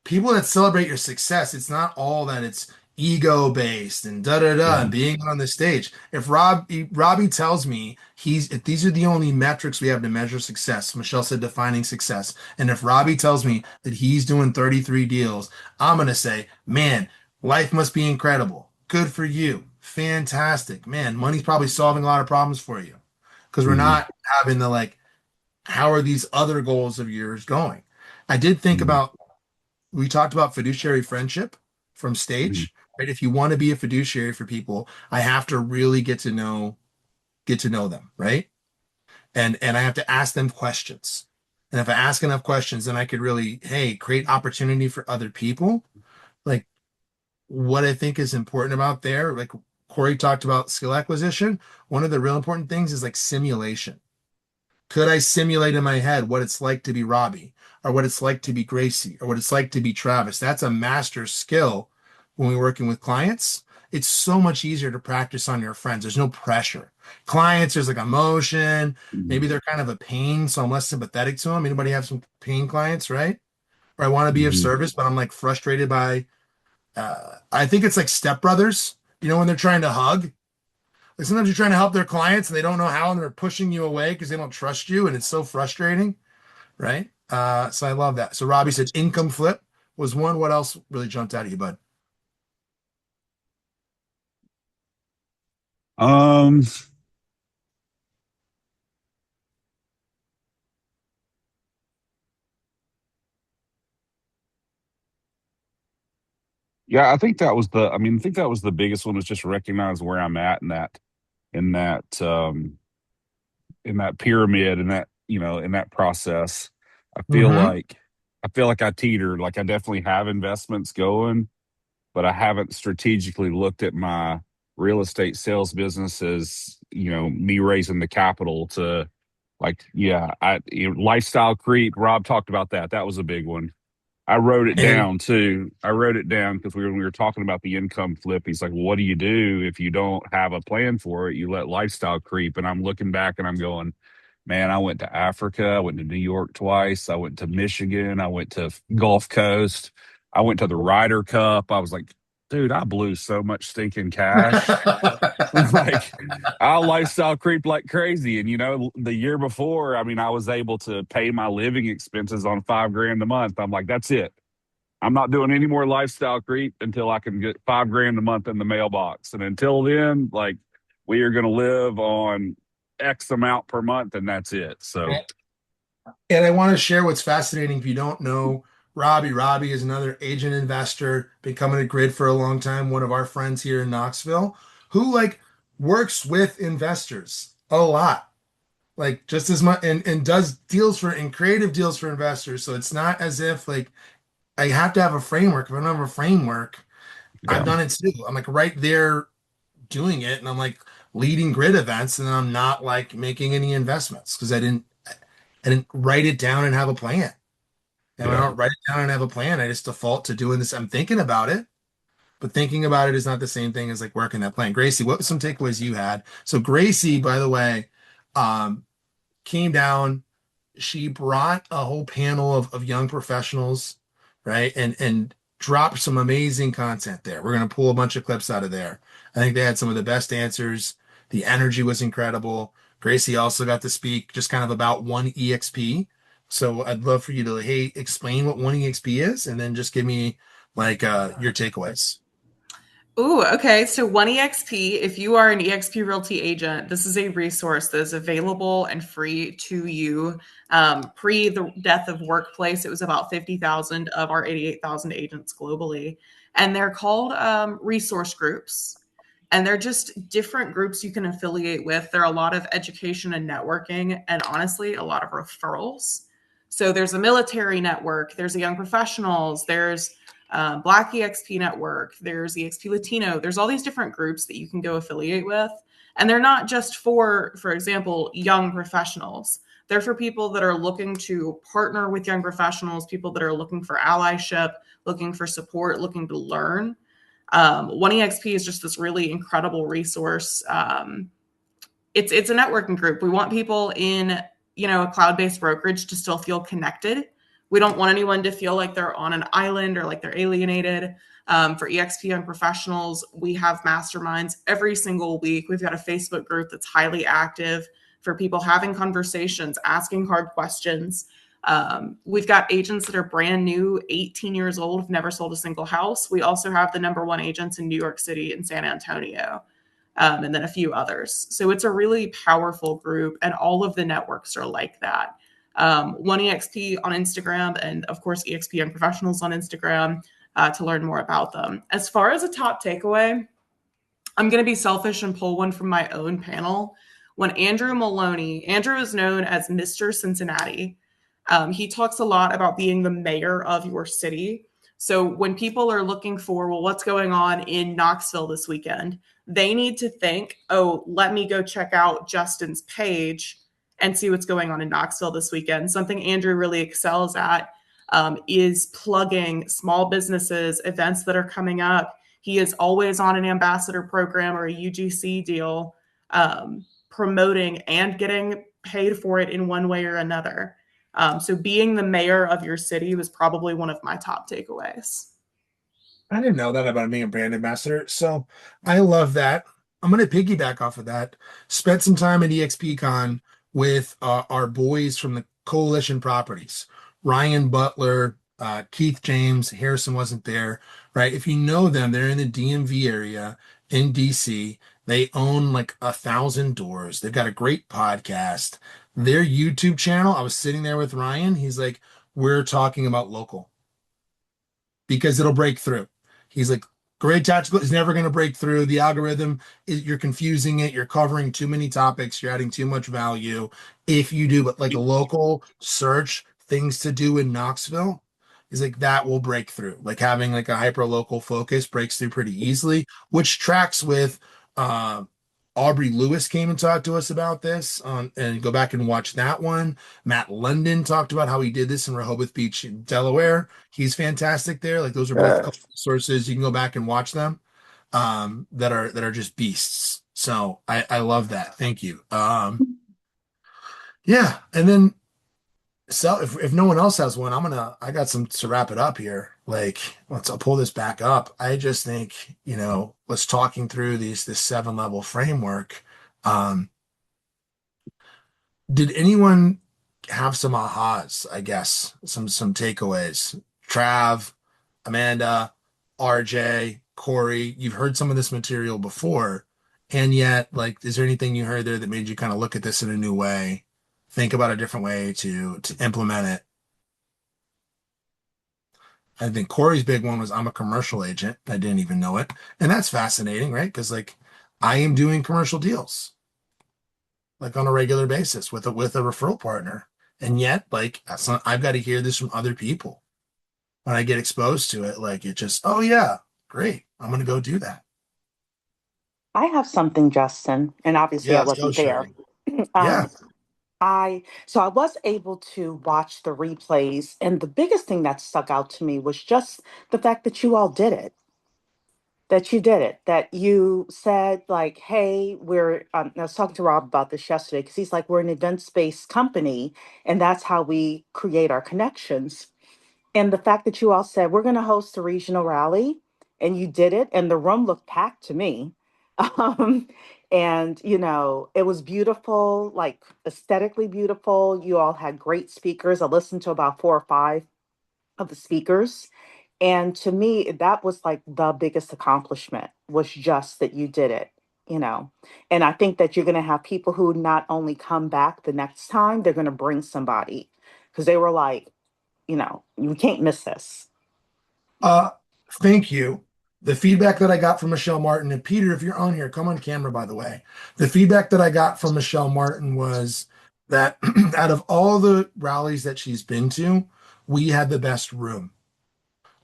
people that celebrate your success. It's not all that it's ego based and da da da Yeah. and being on the stage. If Robbie tells me if these are the only metrics we have to measure success, Michelle said defining success. And if Robbie tells me that he's doing 33 deals, I'm gonna say, man, life must be incredible. Good for you. Fantastic. Man, money's probably solving a lot of problems for you. Because we're Mhm. not having the like, how are these other goals of yours going? I did think Mhm. about we talked about fiduciary friendship from Mhm. stage, right? If you want to be a fiduciary for people, I have to really get to know them, right? And I have to ask them questions. And if I ask enough questions, then I could really, hey, create opportunity for other people. Like what I think is important about there, like Corey talked about skill acquisition. One of the real important things is like simulation. Could I simulate in my head what it's like to be Robbie or what it's like to be Gracie or what it's like to be Travis? That's a master skill when we're working with clients. It's so much easier to practice on your friends. There's no pressure. Clients, there's like emotion. Maybe Mhm. they're kind of a pain, so I'm less sympathetic to them. Anybody have some pain clients, right? Or I want to be of Mhm. service, but I'm like frustrated by, I think it's like stepbrothers, when they're trying to hug. Like sometimes you're trying to help their clients and they don't know how and they're pushing you away because they don't trust you and it's so frustrating, right? So I love that. So Robbie said income flip was one. What else really jumped out at you, bud? Um, yeah, I think that was the biggest one was just recognize where I'm at in that, in that pyramid, in that process. I feel Mm-hmm. like, I feel like I teeter, like I definitely have investments going, but I haven't strategically looked at my real estate sales business as, me raising the capital to like, yeah, lifestyle creep. Rob talked about that. That was a big one. I wrote it And down too. I wrote it down because when we were talking about the income flip, he's like, well, what do you do if you don't have a plan for it? You let lifestyle creep. And I'm looking back and I'm going, man, I went to Africa. I went to New York twice. I went to Michigan. I went to Gulf Coast. I went to the Ryder Cup. I was like, dude, I blew so much stinking cash. Like I'll lifestyle creep like crazy. And the year before, I mean, I was able to pay my living expenses on 5 grand a month. I'm like, that's it. I'm not doing any more lifestyle creep until I can get 5 grand a month in the mailbox. And until then, like we are gonna live on X amount per month and that's it. So and I want to share what's fascinating. If you don't know Robbie, Robbie is another agent investor, been coming to Grid for a long time, one of our friends here in Knoxville, who like works with investors a lot. Like just as much and does deals for and creative deals for investors. So it's not as if like I have to have a framework. If I don't have a framework, I've yeah. done it too. I'm like right there doing it, and I'm like leading grid events, and I'm not like making any investments because I didn't write it down and have a plan. And when I Yeah. don't write it down and have a plan, I just default to doing this. I'm thinking about it, but thinking about it is not the same thing as like working that plan. Gracie, what were some takeaways you had? So Gracie, by the way, um, came down. She brought a whole panel of young professionals, right? And dropped some amazing content there. We're gonna pull a bunch of clips out of there. I think they had some of the best answers. The energy was incredible. Gracie also got to speak just kind of about one EXP. So I'd love for you to, hey, explain what one EXP is and then just give me like your takeaways. Ooh, okay. So One EXP, if you are an EXP Realty agent, this is a resource that is available and free to you. Pre the death of Workplace, it was about 50,000 of our 88,000 agents globally. And they're called resource groups. And they're just different groups you can affiliate with. There are a lot of education and networking, and honestly, a lot of referrals. So there's a military network, there's a young professionals, there's Black EXP Network, there's EXP Latino, there's all these different groups that you can go affiliate with. And they're not just for example, young professionals. They're for people that are looking to partner with young professionals, people that are looking for allyship, looking for support, looking to learn. One EXP is just this really incredible resource. It's a networking group. We want people in, a cloud-based brokerage to still feel connected. We don't want anyone to feel like they're on an island or like they're alienated. For EXP Young Professionals, we have masterminds every single week. We've got a Facebook group that's highly active for people having conversations, asking hard questions. We've got agents that are brand new, 18 years old, have never sold a single house. We also have the #1 agents in New York City and San Antonio, and then a few others. So it's a really powerful group, and all of the networks are like that. One EXP on Instagram, and of course, EXP Young Professionals on Instagram to learn more about them. As far as a top takeaway, I'm going to be selfish and pull one from my own panel. When Andrew is known as Mr. Cincinnati. He talks a lot about being the mayor of your city. So when people are looking for, well, what's going on in Knoxville this weekend, they need to think, oh, let me go check out Justin's page and see what's going on in Knoxville this weekend. Something Andrew really excels at is plugging small businesses, events that are coming up. He is always on an ambassador program or a UGC deal, promoting and getting paid for it in one way or another. So being the mayor of your city was probably one of my top takeaways. I didn't know that about being a brand ambassador. So I love that. I'm going to piggyback off of that. Spent some time at EXPCon with our boys from the Coalition Properties, Ryan Butler, Keith James. Harrison wasn't there, right? If you know them, they're in the DMV area in DC. They own like 1,000 doors. They've got a great podcast. Their YouTube channel, I was sitting there with Ryan. He's like, we're talking about local because it'll break through. He's like, great tactical is never going to break through. The algorithm is, you're confusing it. You're covering too many topics. You're adding too much value. If you do like a local search, things to do in Knoxville, is like that will break through. Like having like a hyper local focus breaks through pretty easily, which tracks with Aubrey Lewis came and talked to us about this, and go back and watch that one. Matt London talked about how he did this in Rehoboth Beach, Delaware. He's fantastic there. Like those are both sources. You can go back and watch them, that are just beasts. So I love that. Thank you. Yeah. And then so if no one else has one, I got some to wrap it up here. Like, I'll pull this back up. I just think, let's talking through this 7-level framework. Did anyone have some ahas, I guess, some takeaways? Trav, Amanda, RJ, Corey, you've heard some of this material before, and yet, like, is there anything you heard there that made you kind of look at this in a new way? Think about a different way to implement it. I think Corey's big one was I'm a commercial agent. I didn't even know it. And that's fascinating, right? Because like I am doing commercial deals like on a regular basis with a referral partner. And yet, like I've got to hear this from other people. When I get exposed to it, like it just, oh yeah, great. I'm gonna go do that. I have something, Justin, and obviously Yeah, I let's go, wasn't there. Sherry. Yeah. Um, I was able to watch the replays, and the biggest thing that stuck out to me was just the fact that you all did it. That you did it. That you said like, "Hey, we're." I was talking to Rob about this yesterday because he's like, "We're an events-based company, and that's how we create our connections." And the fact that you all said, we're going to host a regional rally, and you did it, and the room looked packed to me. Um, and, it was beautiful, like aesthetically beautiful. You all had great speakers. I listened to about 4 or 5 of the speakers. And to me, that was like the biggest accomplishment. was just that you did it, you know. And I think that you're going to have people who not only come back the next time, they're going to bring somebody because they were like, you can't miss this. Uh, Thank you. The feedback that I got from Michelle Martin, and Peter, if you're on here, come on camera, by the way. The feedback that I got from Michelle Martin was that out of all the rallies that she's been to, we had the best room.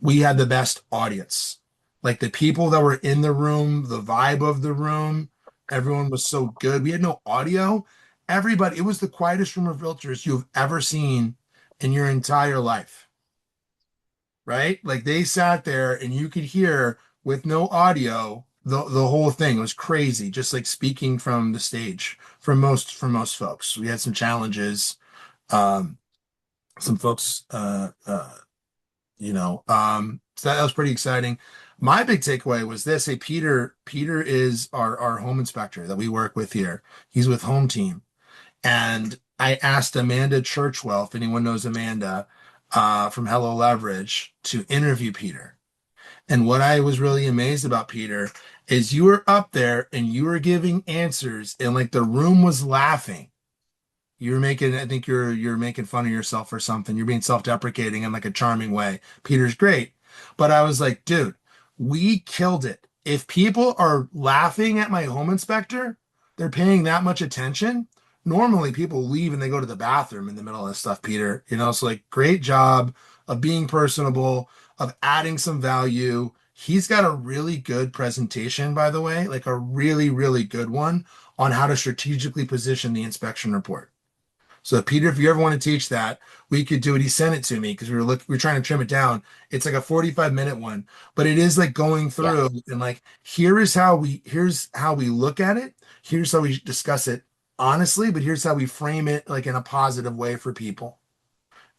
We had the best audience. Like the people that were in the room, the vibe of the room, everyone was so good. We had no audio. Everybody, it was the quietest room of realtors you've ever seen in your entire life, right? Like they sat there and you could hear with no audio the whole thing. It was crazy, just like speaking from the stage for most folks. We had some challenges. Um, some folks so that was pretty exciting. My big takeaway was this. Hey, Peter is our home inspector that we work with here. He's with Home Team. And I asked Amanda Churchwell, if anyone knows Amanda, from Hello Leverage, to interview Peter. And what I was really amazed about Peter is you were up there and you were giving answers, and like the room was laughing. You're making, I think you're making fun of yourself or something. You're being self-deprecating in like a charming way. Peter's great. But I was like, dude, we killed it. If people are laughing at my home inspector, they're paying that much attention. Normally people leave and they go to the bathroom in the middle of this stuff, Peter. So like great job of being personable, of adding some value. He's got a really good presentation, by the way, like a really, really good one on how to strategically position the inspection report. So Peter, if you ever want to teach that, we could do it. He sent it to me because we were trying to trim it down. It's like a 45-minute one, but it is like going through and like here's how we look at it. Here's how we discuss it honestly, but here's how we frame it like in a positive way for people.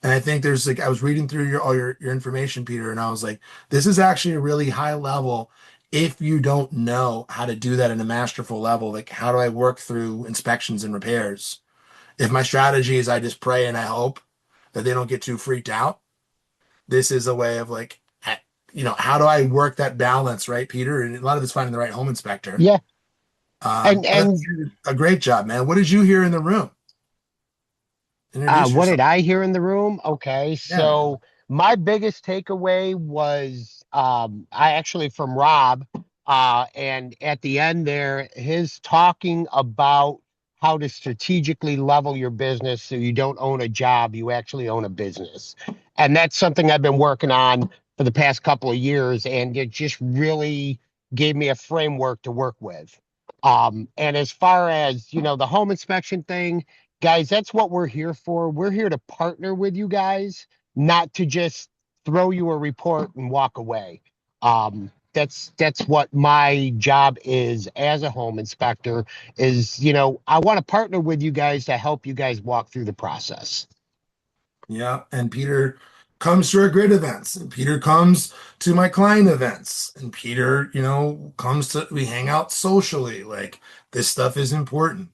And I think there's like I was reading through all your information, Peter, and I was like, this is actually a really high level. If you don't know how to do that in a masterful level, like how do I work through inspections and repairs? If my strategy is I just pray and I hope that they don't get too freaked out, this is a way of like, how do I work that balance, right, Peter? And a lot of it's finding the right home inspector. Yeah. And a great job, man. What did you hear in the room? Introduce what did yourself. I hear in the room? Okay, Yeah, man. so my biggest takeaway was I actually from Rob, and at the end there, his talking about how to strategically level your business so you don't own a job, you actually own a business. And that's something I've been working on for the past couple of years, and it just really gave me a framework to work with. And as far as, the home inspection thing, guys, that's what we're here for. We're here to partner with you guys, not to just throw you a report and walk away. That's what my job is as a home inspector is, I want to partner with you guys to help you guys walk through the process. Yeah. And Peter comes to our grid events, and Peter comes to my client events, and Peter, we hang out socially. Like this stuff is important.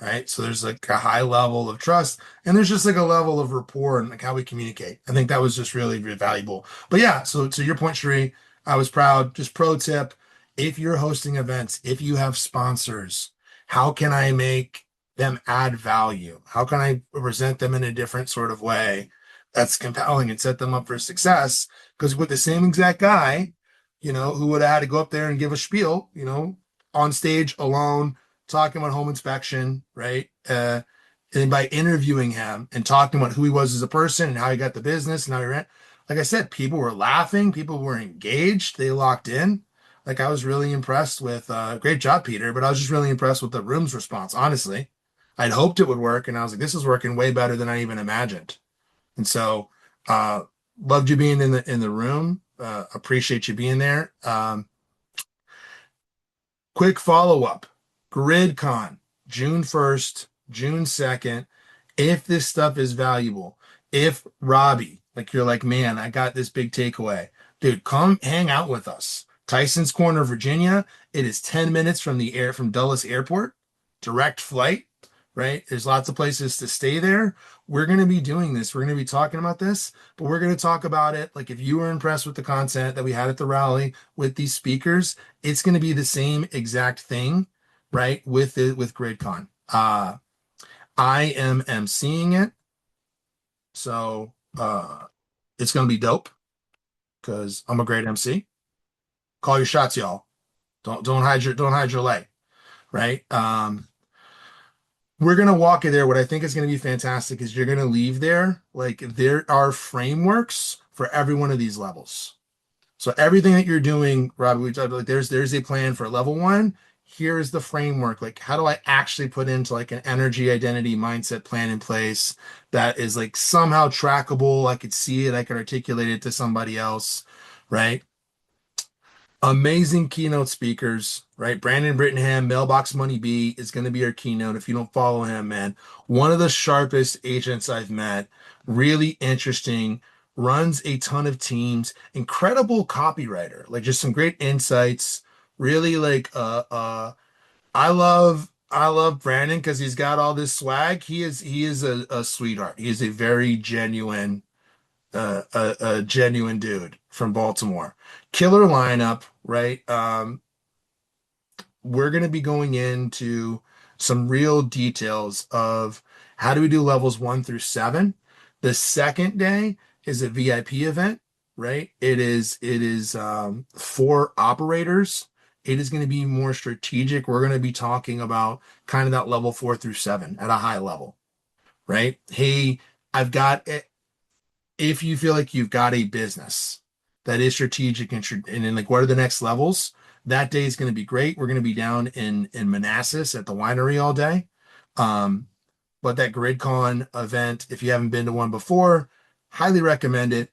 Right. So there's like a high level of trust, and there's just like a level of rapport and like how we communicate. I think that was just really, really valuable. But yeah, so to your point, Sheree, I was proud. Just pro tip, if you're hosting events, if you have sponsors, how can I make them add value? How can I present them in a different sort of way that's compelling and set them up for success? Because with the same exact guy, who would have had to go up there and give a spiel, on stage alone, talking about home inspection, right? And by interviewing him and talking about who he was as a person and how he got the business and how he ran, like I said, people were laughing, people were engaged, they locked in. Like I was really impressed with, great job, Peter, but I was just really impressed with the room's response, honestly. I'd hoped it would work, and I was like, this is working way better than I even imagined. And so, loved you being in the room, appreciate you being there. Quick follow-up. GridCon, June 1st, June 2nd. If this stuff is valuable, if Robbie, like you're like, man, I got this big takeaway, dude, come hang out with us. Tyson's Corner, Virginia. It is 10 minutes from Dulles Airport, direct flight, right? There's lots of places to stay there. we're going to be doing this. We're going to be talking about this, but we're going to talk about it. Like if you were impressed with the content that we had at the rally with these speakers, it's going to be the same exact thing, right? With it, with GridCon. I am emceeing it. So it's going to be dope because I'm a great MC. Call your shots, y'all. Don't hide your lay, right? We're gonna walk you there. What I think is gonna be fantastic is you're gonna leave there like there are frameworks for every one of these levels. So everything that you're doing, Robbie, we talked about, like there's a plan for level one. Here's the framework. Like, how do I actually put into like an energy, identity, mindset plan in place that is like somehow trackable? I could see it, I could articulate it to somebody else, right? Amazing keynote speakers, right? Brandon Brittenham, Mailbox Money B is going to be our keynote. If you don't follow him, man, one of the sharpest agents I've met, really interesting, runs a ton of teams, incredible copywriter, like just some great insights. Really like I love Brandon because he's got all this swag. He is a sweetheart. He is a very genuine a genuine dude from Baltimore. Killer lineup, right? We're going to be going into some real details of how do we do levels 1 through 7. The second day is a VIP event, right? It is for operators. It is going to be more strategic. We're going to be talking about kind of that level 4 through 7 at a high level, right? Hey, I've got it if you feel like you've got a business that is strategic and then like what are the next levels, that day is going to be great. We're going to be down in Manassas at the winery all day. Um, but that GridCon event, if you haven't been to one before, highly recommend it.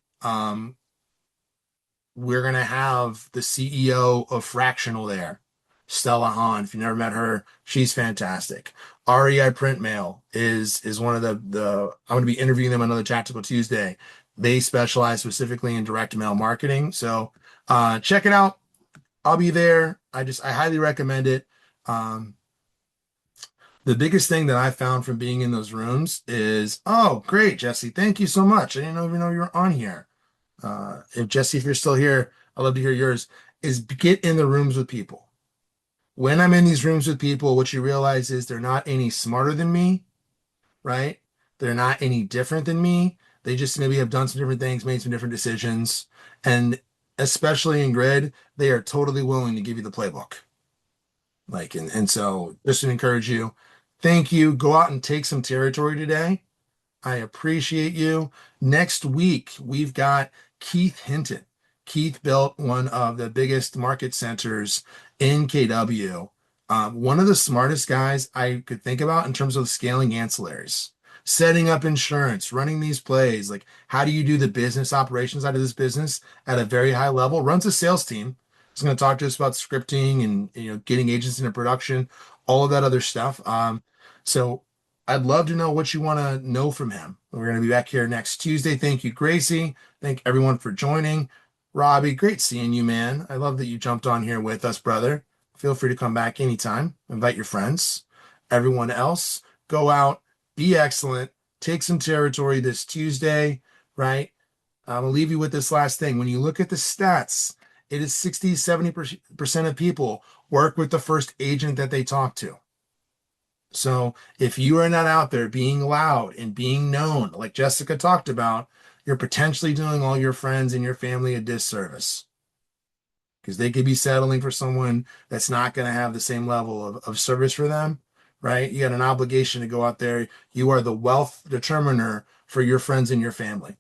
We're going to have the CEO of Fractional there, Stella Hahn. If you never met her, she's fantastic. REI Print Mail is one of the I'm going to be interviewing them on another Tactical Tuesday. They specialize specifically in direct mail marketing. So check it out. I'll be there. I highly recommend it. Um, the biggest thing that I found from being in those rooms is, oh, great, Jesse. Thank you so much. I didn't even know you were on here. If Jesse, if you're still here, I'd love to hear yours. Is get in the rooms with people. When I'm in these rooms with people, what you realize is they're not any smarter than me, right? They're not any different than me. They just maybe have done some different things, made some different decisions. And especially in grid, they are totally willing to give you the playbook. Like, and so just to encourage you, thank you. Go out and take some territory today. I appreciate you. Next week, we've got Keith Hinton. Keith built one of the biggest market centers in KW. One of the smartest guys I could think about in terms of scaling ancillaries, setting up insurance, running these plays. Like, how do you do the business operations out of this business at a very high level? Runs a sales team. He's going to talk to us about scripting and getting agents into production, all of that other stuff. So I'd love to know what you want to know from him. We're going to be back here next Tuesday. Thank you, Gracie. Thank everyone for joining. Robbie, great seeing you, man. I love that you jumped on here with us, brother. Feel free to come back anytime. Invite your friends. Everyone else, go out, be excellent, take some territory this Tuesday, right? I'm going to leave you with this last thing. When you look at the stats, it is 60, 70% of people work with the first agent that they talk to. So if you are not out there being loud and being known, like Jessica talked about, you're potentially doing all your friends and your family a disservice because they could be settling for someone that's not going to have the same level of service for them, right? You got an obligation to go out there. You are the wealth determiner for your friends and your family.